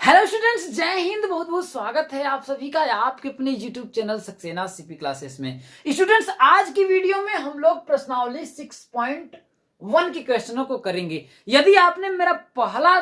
Hello students, जय हिंद। बहुत बहुत स्वागत है आप सभी का आपके अपने YouTube channel Saxena CP classes में। स्टूडेंट्स, आज की वीडियो में हम लोग प्रश्नावली 6.1 के क्वेश्चनों को करेंगे। यदि आपने मेरा पहला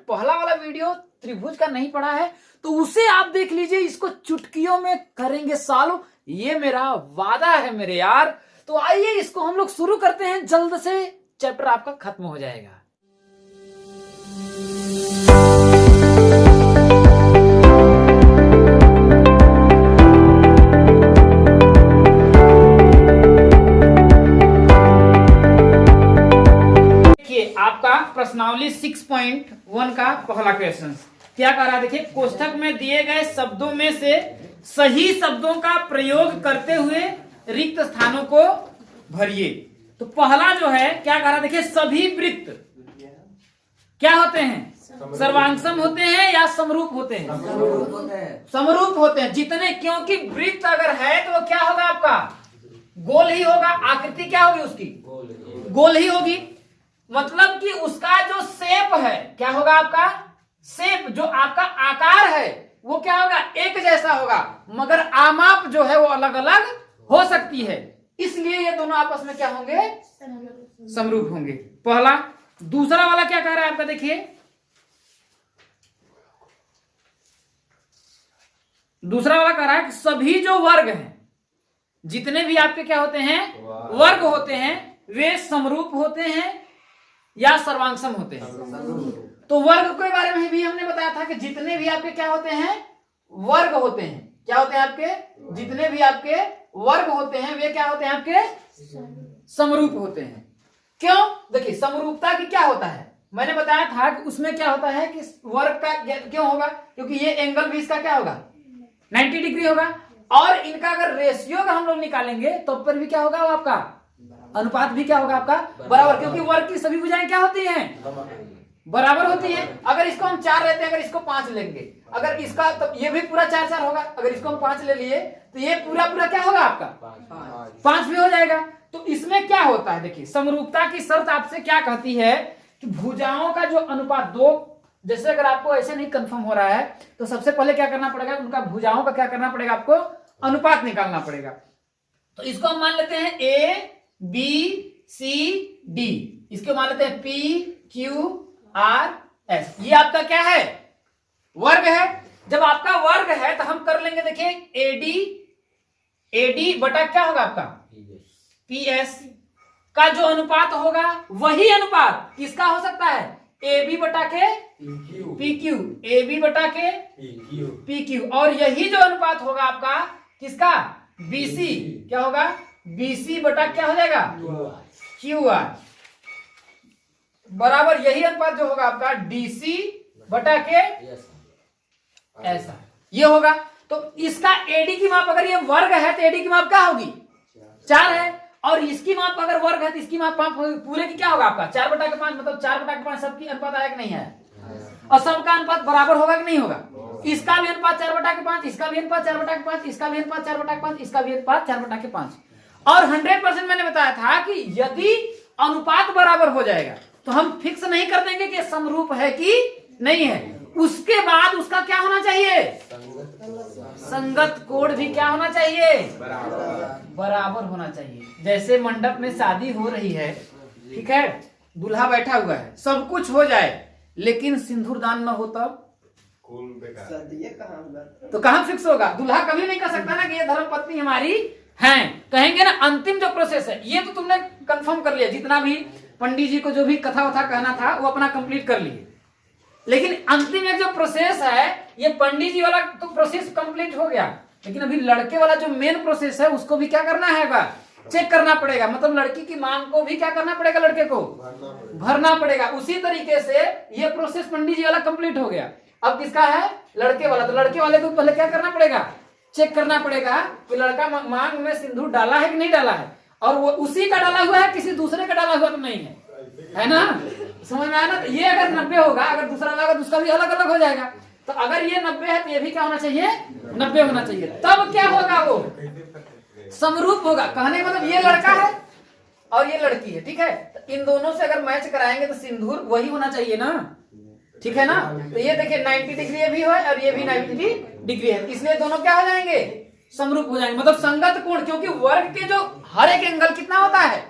वाला वीडियो त्रिभुज का नहीं पढ़ा है तो उसे आप देख लीजिए। इसको चुटकियों में करेंगे सॉल्व, ये मेरा वादा है मेरे यार। तो आइए इसको हम लोग शुरू करते हैं, जल्द से चैप्टर आपका खत्म हो जाएगा। आपका प्रश्नावली 6.1 का पहला क्वेश्चन क्या कह रहा है, देखिए। कोष्ठक में दिए गए शब्दों में से सही शब्दों का प्रयोग करते हुए रिक्त स्थानों को भरिए। तो पहला जो है क्या कह रहा है, देखिए। सभी वृत्त क्या होते हैं? सर्वांगसम होते हैं या समरूप होते हैं? समरूप होते हैं। जितने, क्योंकि वृत्त अगर है तो वो क्या होगा आपका? गोल ही होगा। आकृति क्या होगी उसकी? गोल ही होगी। मतलब कि उसका जो शेप है क्या होगा आपका? शेप, जो आपका आकार है वो क्या होगा? एक जैसा होगा, मगर आमाप जो है वो अलग अलग हो सकती है। इसलिए ये दोनों आपस में क्या होंगे? समरूप होंगे। पहला। दूसरा वाला क्या कह रहा है आपका, देखिए। दूसरा वाला कह रहा है कि सभी जो वर्ग हैं, जितने भी आपके क्या होते हैं? वर्ग होते हैं, वे समरूप होते हैं या सर्वांगसम होते हैं। तो वर्ग के बारे में भी हमने बताया था कि जितने भी आपके क्या होते हैं? वर्ग होते हैं। क्या होते हैं आपके? जितने भी आपके वर्ग होते हैं वे क्या होते हैं आपके? समरूप होते हैं। क्यों? देखिए, समरूपता की क्या होता है, मैंने बताया था कि उसमें क्या होता है कि वर्ग का क्यों होगा? क्योंकि ये एंगल भी इसका क्या होगा? 90 डिग्री होगा। और इनका अगर रेशियो अगर हम लोग निकालेंगे तो पर भी क्या होगा वो आपका? अनुपात भी क्या होगा आपका? बराबर। क्योंकि वर्ग की सभी भुजाएं क्या होती हैं? बराबर होती है। अगर इसको हम 4 लेते हैं, अगर इसको 5 लेंगे, अगर इसका तो ये भी पूरा 4 होगा। अगर इसको हम 5 ले लिए तो ये पूरा क्या होगा आपका? 5 भी हो जाएगा। तो इसमें क्या होता है, देखिए। समरूपता की शर्त आपसे क्या कहती है कि भुजाओं का जो अनुपात 2, जैसे अगर आपको ऐसे नहीं कंफर्म हो रहा है तो सबसे पहले क्या करना पड़ेगा? उनका भुजाओं का क्या करना पड़ेगा? आपको अनुपात निकालना पड़ेगा। तो इसको हम मान लेते हैं A B C D, इसको मान लेते हैं P Q R S। ये आपका क्या है? वर्ग है। जब आपका वर्ग है तो हम कर लेंगे, देखिए। AD बटा क्या होगा आपका? PS का जो अनुपात होगा वही अनुपात किसका हो सकता है? AB बटा के PQ, AB बटा के PQ। और यही जो अनुपात होगा आपका किसका? BC क्या होगा? BC बटा क्या हो जाएगा? QR बराबर यही अनुपात जो होगा आपका DC बटा के ऐसा ये होगा। तो इसका AD की माप, अगर ये वर्ग है तो AD की माप क्या होगी? 4 है। और इसकी माप अगर वर्ग है तो इसकी माप पूरे की क्या होगा आपका? 4 बटा के 5। मतलब 4 बटा के 5 सबकी अनुपात आया कि नहीं है? और सबका अनुपात बराबर होगा कि नहीं होगा? इसका भी अनुपात 4 बटा के 5, इसका भी अनुपात 4 बटा के 5, इसका भी अनुपात 4 बटा के 5, इसका भी अनुपात 4 बटा के 5। और 100% मैंने बताया था कि यदि अनुपात बराबर हो जाएगा तो हम फिक्स नहीं कर देंगे कि समरूप है कि नहीं है। उसके बाद उसका क्या होना चाहिए? संगत कोण भी क्या होना चाहिए? बराबर होना चाहिए। जैसे मंडप में शादी हो रही है, ठीक है, दूल्हा बैठा हुआ है, सब कुछ हो जाए लेकिन सिंदूर दान न हो तब तो कहां फिक्स होगा? दूल्हा कभी नहीं कह सकता ना कि ये धर्म पत्नी हमारी हैं। कहेंगे ना अंतिम जो प्रोसेस है, ये तो तुमने कंफर्म कर लिया। जितना भी पंडित जी को जो भी कथा वथा कहना था वो अपना कंप्लीट कर लिए, लेकिन अंतिम एक जो प्रोसेस है, ये पंडित जी वाला तो प्रोसेस कंप्लीट हो गया, लेकिन अभी लड़के वाला जो मेन प्रोसेस है उसको भी क्या करना है? चेक करना पड़ेगा। मतलब लड़की की मांग को भी क्या करना पड़ेगा? लड़के को भरना पड़ेगा। उसी तरीके से ये प्रोसेस पंडित जी वाला कंप्लीट हो गया। अब किसका है? लड़के वाला। तो लड़के वाले को पहले क्या करना पड़ेगा? चेक करना पड़ेगा कि लड़का मांग में सिंदूर डाला है कि नहीं डाला है, और वो उसी का डाला हुआ है, किसी दूसरे का डाला हुआ तो नहीं है ना? समझ में आया ना? ये अगर 90 होगा, अगर दूसरा होगा तो उसका भी अलग अलग हो जाएगा। तो अगर ये 90 है तो ये भी क्या होना चाहिए? 90 होना चाहिए। तब क्या होगा? वो समरूप होगा। कहने का मतलब ये लड़का है और ये लड़की है, ठीक है। तो इन दोनों से अगर मैच कराएंगे तो सिंदूर वही होना चाहिए ना, ठीक है ना। तो ये देखिए 90 डिग्री ये भी है और ये भी 90 डिग्री है, इसलिए दोनों क्या हो जाएंगे, समरूप हो जाएंगे। मतलब संगत कोण, क्योंकि वर्ग के जो हर एक एंगल कितना होता है,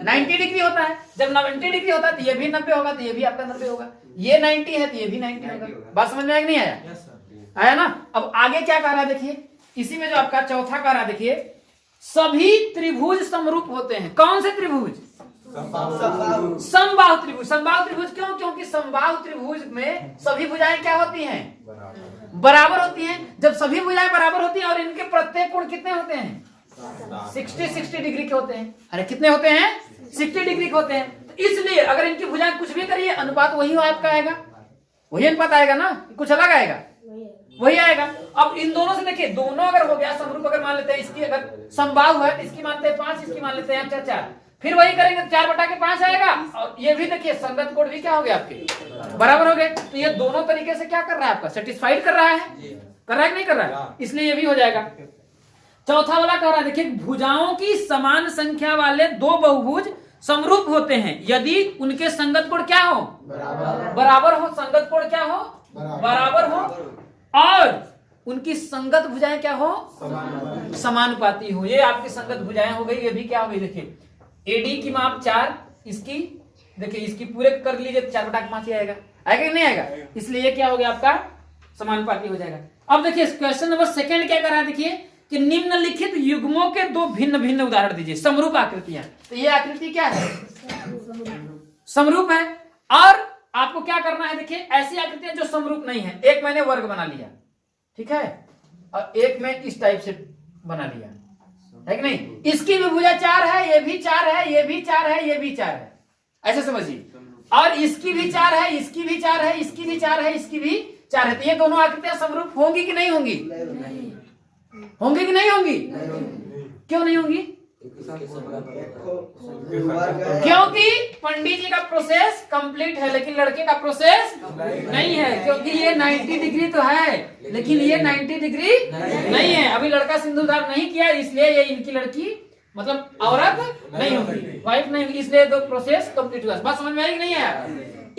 90 डिग्री होता है। जब 90 डिग्री होता है तो ये भी 90 होगा, तो ये भी आपका 90 होगा। ये 90 है तो ये भी 90 होगा। बात समझ में आया कि नहीं आया? आया ना। अब आगे क्या कह रहा है देखिए, इसी में जो आपका चौथा कह रहा है देखिए, सभी त्रिभुज समरूप होते हैं। कौन से त्रिभुज? समबाहु त्रिभुज। समबाहु त्रिभुज क्यों? क्योंकि समबाहु त्रिभुज में सभी भुजाएं क्या होती हैं, बराबर होती हैं। जब सभी भुजाएं बराबर होती हैं और इनके प्रत्येक कोण कितने होते हैं, 60 डिग्री के होते हैं। अरे कितने होते हैं, 60 डिग्री के होते हैं। तो इसलिए अगर इनकी भुजाएं कुछ भी करिए, अनुपात वही आपका आएगा, वही अनुपात आएगा ना, कुछ अलग आएगा, वही आएगा। अब इन दोनों से देखिए, दोनों अगर हो गया समरूप, अगर मान लेते हैं इसकी अगर समबाहु है, इसकी मानते हैं 5, इसकी मान लेते हैं 4, फिर वही करेंगे तो 4/5 आएगा। और ये भी देखिए संगत कोण भी क्या हो गया, आपके बराबर हो गए। तो ये दोनों तरीके से क्या कर रहा है, आपका सेटिस्फाइड कर रहा है, कर रहा है कि नहीं कर रहा है, इसलिए ये भी हो जाएगा। चौथा वाला कह रहा है देखिए, भुजाओं की समान संख्या वाले दो बहुभुज समरूप होते हैं यदि उनके संगत कोण क्या हो, बराबर हो। संगत कोण क्या हो, बराबर हो, और उनकी संगत भुजाएं क्या हो, समानुपाती हो। ये आपकी संगत भुजाएं हो गई। ये भी क्या हो गई देखिए, एडी की माप 4, इसकी देखिए, इसकी पूरे कर लीजिए तो 4/5 ही आएगा, आएगा कि नहीं आएगा। इसलिए ये क्या हो गया, आपका समानुपाती हो जाएगा। अब देखिए क्वेश्चन नंबर 2 क्या कर रहा है देखिए, कि निम्नलिखित युग्मों के दो भिन्न भिन्न उदाहरण दीजिए। समरूप आकृतियां, तो ये आकृति क्या है, समरूप है। और आपको क्या करना है देखिए, ऐसी आकृतियां जो समरूप नहीं है। एक मैंने वर्ग बना लिया, ठीक है, और एक मैं इस टाइप से बना लिया, है कि नहीं। इसकी भी भुजा 4 है, ये भी 4 है, ये भी 4 है, ये भी 4 है, ऐसे समझिए। और इसकी भी 4 है, इसकी भी 4 है, इसकी भी 4 है, इसकी भी 4 है। तो ये दोनों आकृतियां समरूप होंगी कि नहीं होंगी, होंगी कि नहीं होंगी? क्यों नहीं होंगी? क्योंकि पंडित जी का प्रोसेस कंप्लीट है, लेकिन लड़के का प्रोसेस नहीं है। क्योंकि ये 90 डिग्री तो है, लेकिन ये 90 डिग्री नहीं है। अभी लड़का सिंदूरदान नहीं किया, इसलिए ये इनकी लड़की मतलब औरत नहीं होगी, वाइफ नहीं होगी, इसलिए तो प्रोसेस कंप्लीट हुआ। बात समझ में आई कि नहीं आया?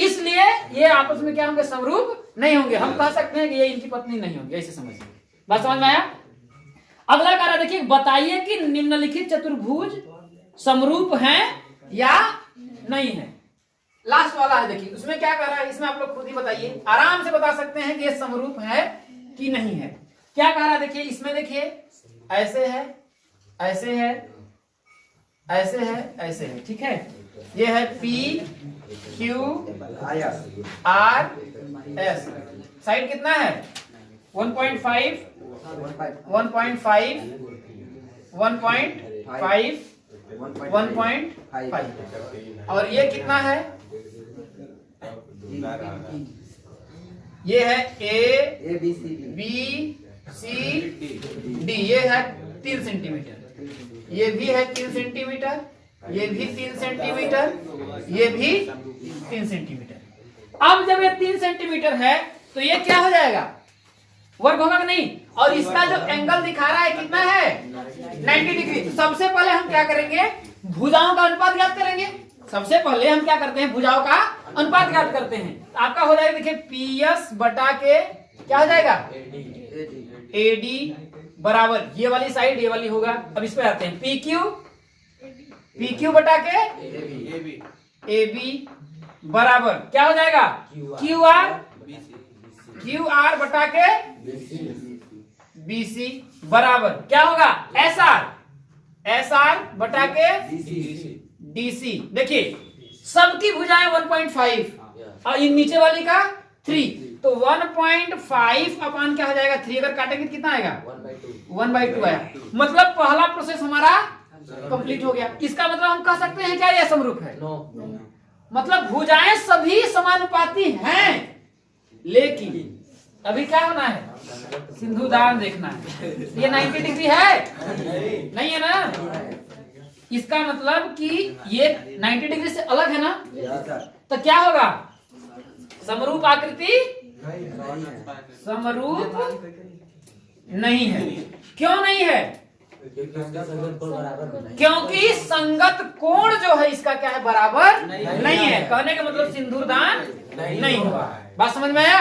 इसलिए ये आपस में क्या होंगे, समरूप नहीं होंगे। हम कह सकते हैं कि ये इनकी पत्नी नहीं होगी, ऐसे समझिए। बात समझ में आया? अगला कार्य देखिए, बताइए कि निम्नलिखित चतुर्भुज समरूप हैं या नहीं है। लास्ट वाला है देखिए, उसमें क्या कर रहा है, इसमें आप लोग खुद ही बताइए, आराम से बता सकते हैं कि ये समरूप है कि नहीं है। क्या कह रहा है देखिए, इसमें देखिए ऐसे है, ऐसे है, ऐसे है, ऐसे है, ठीक है। ये है P Q R S, side कितना है 1.5 1.5 1.5 1.5 और ये कितना है, ये है A B C D, ये है 3 सेंटीमीटर, ये भी है 3 सेंटीमीटर, ये भी 3 सेंटीमीटर, ये भी 3 सेंटीमीटर। अब जब ये 3 सेंटीमीटर है तो ये क्या हो जाएगा, वर्ग होगा कि नहीं। और इसका जो एंगल दिखा रहा है कितना है 90 डिग्री। तो सबसे पहले हम क्या करेंगे, भुजाओं का अनुपात ज्ञात करेंगे। सबसे पहले हम क्या करते हैं, भुजाओं का अनुपात ज्ञात करते हैं। तो आपका हो जाएगा देखिए PS बटा के क्या हो जाएगा AD बराबर, ये वाली साइड ये वाली होगा। अब इस पे आते हैं, PQ बटा के AB बराबर क्या हो जाएगा QR बटा के BC बराबर क्या होगा SR बटा के DC। देखिए सबकी भुजाएं 1.5 और इन नीचे वाली का 3, तो 1.5 अपान क्या हो जाएगा 3, अगर काटेंगे कितना आएगा 1/2 आया। मतलब पहला प्रोसेस हमारा कंप्लीट हो गया। इसका मतलब हम कह सकते हैं क्या यह समरूप है? मतलब भुजाएं सभी समानुपाती हैं, लेकिन अभी क्या होना है, सिंधुदान देखना है। ये 90 डिग्री है नहीं है ना, इसका मतलब कि ये 90 डिग्री से अलग है ना, तो क्या होगा समरूप आकृति समरूप नहीं है। क्यों नहीं है? क्योंकि संगत कोण जो है इसका क्या है बराबर नहीं है। कहने का मतलब सिंदूरदान नहीं हुआ है। बात समझ में आया?